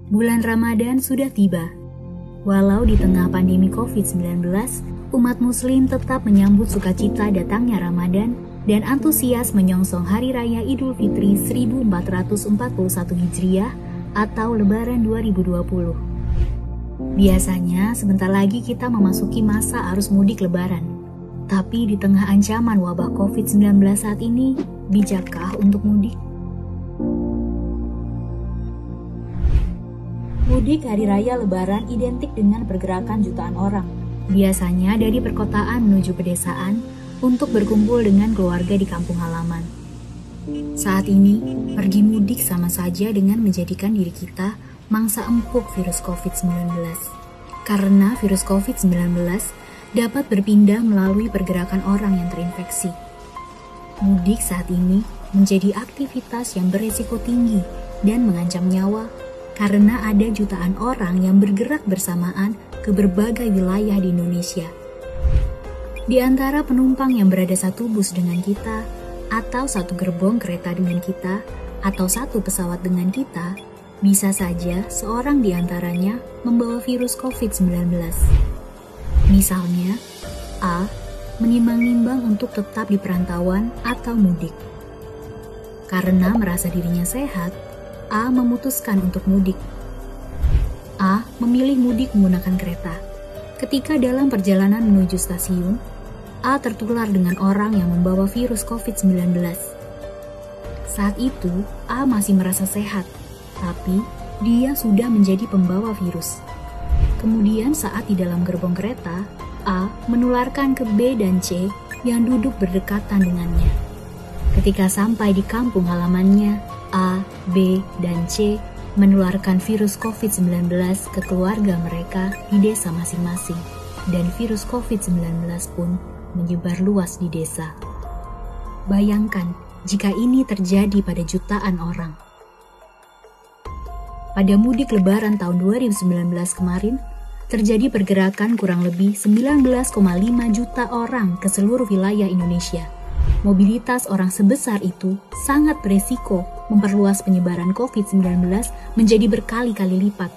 Bulan Ramadan sudah tiba. Walau di tengah pandemi COVID-19, umat muslim tetap menyambut sukacita datangnya Ramadan dan antusias menyongsong Hari Raya Idul Fitri 1441 Hijriah atau Lebaran 2020. Biasanya sebentar lagi kita memasuki masa arus mudik Lebaran. Tapi di tengah ancaman wabah COVID-19 saat ini, bijakkah untuk mudik? Mudik Hari Raya Lebaran identik dengan pergerakan jutaan orang. Biasanya dari perkotaan menuju pedesaan untuk berkumpul dengan keluarga di kampung halaman. Saat ini, pergi mudik sama saja dengan menjadikan diri kita mangsa empuk virus COVID-19. Karena virus COVID-19 dapat berpindah melalui pergerakan orang yang terinfeksi. Mudik saat ini menjadi aktivitas yang beresiko tinggi dan mengancam nyawa karena ada jutaan orang yang bergerak bersamaan ke berbagai wilayah di Indonesia. Di antara penumpang yang berada satu bus dengan kita, atau satu gerbong kereta dengan kita, atau satu pesawat dengan kita, bisa saja seorang di antaranya membawa virus COVID-19. Misalnya, A menimbang-nimbang untuk tetap di perantauan atau mudik. Karena merasa dirinya sehat, A memutuskan untuk mudik. A memilih mudik menggunakan kereta. Ketika dalam perjalanan menuju stasiun, A tertular dengan orang yang membawa virus COVID-19. Saat itu, A masih merasa sehat, tapi dia sudah menjadi pembawa virus. Kemudian saat di dalam gerbong kereta, A menularkan ke B dan C yang duduk berdekatan dengannya. Ketika sampai di kampung halamannya, A, B, dan C menularkan virus COVID-19 ke keluarga mereka di desa masing-masing, dan virus COVID-19 pun menyebar luas di desa. Bayangkan jika ini terjadi pada jutaan orang. Pada mudik Lebaran tahun 2019 kemarin, terjadi pergerakan kurang lebih 19,5 juta orang ke seluruh wilayah Indonesia. Mobilitas orang sebesar itu sangat beresiko memperluas penyebaran COVID-19 menjadi berkali-kali lipat.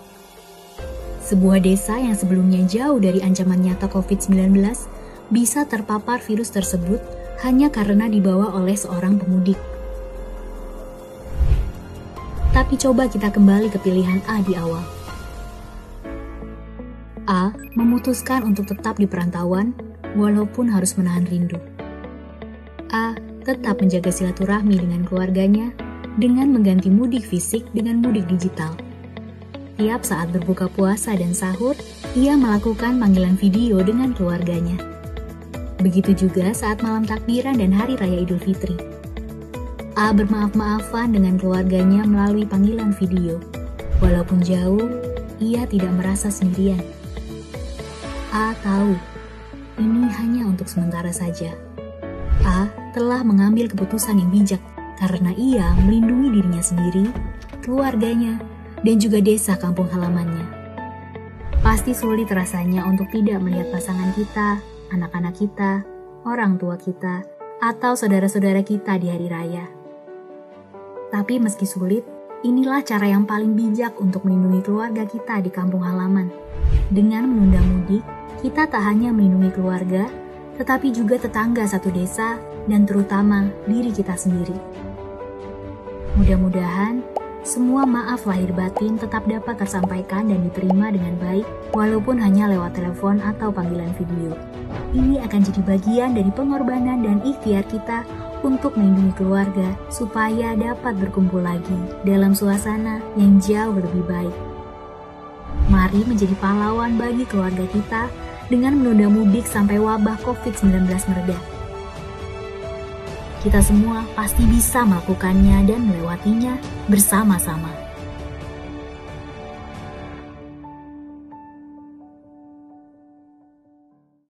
Sebuah desa yang sebelumnya jauh dari ancaman nyata COVID-19 bisa terpapar virus tersebut hanya karena dibawa oleh seorang pemudik. Tapi coba kita kembali ke pilihan A di awal. A memutuskan untuk tetap di perantauan walaupun harus menahan rindu. A tetap menjaga silaturahmi dengan keluarganya dengan mengganti mudik fisik dengan mudik digital. Tiap saat berbuka puasa dan sahur, ia melakukan panggilan video dengan keluarganya. Begitu juga saat malam takbiran dan Hari Raya Idul Fitri. A bermaaf-maafan dengan keluarganya melalui panggilan video. Walaupun jauh, ia tidak merasa sendirian. A tahu, ini hanya untuk sementara saja. A telah mengambil keputusan yang bijak karena ia melindungi dirinya sendiri, keluarganya, dan juga desa kampung halamannya. Pasti sulit rasanya untuk tidak melihat pasangan kita, anak-anak kita, orang tua kita, atau saudara-saudara kita di hari raya. Tapi meski sulit, inilah cara yang paling bijak untuk melindungi keluarga kita di kampung halaman. Dengan menunda mudik, kita tak hanya melindungi keluarga, tetapi juga tetangga satu desa, dan terutama diri kita sendiri. Mudah-mudahan, semua maaf lahir batin tetap dapat tersampaikan dan diterima dengan baik, walaupun hanya lewat telepon atau panggilan video. Ini akan jadi bagian dari pengorbanan dan ikhtiar kita untuk melindungi keluarga, supaya dapat berkumpul lagi dalam suasana yang jauh lebih baik. Mari menjadi pahlawan bagi keluarga kita, dengan menunda mudik sampai wabah COVID-19 mereda. Kita semua pasti bisa melakukannya dan melewatinya bersama-sama.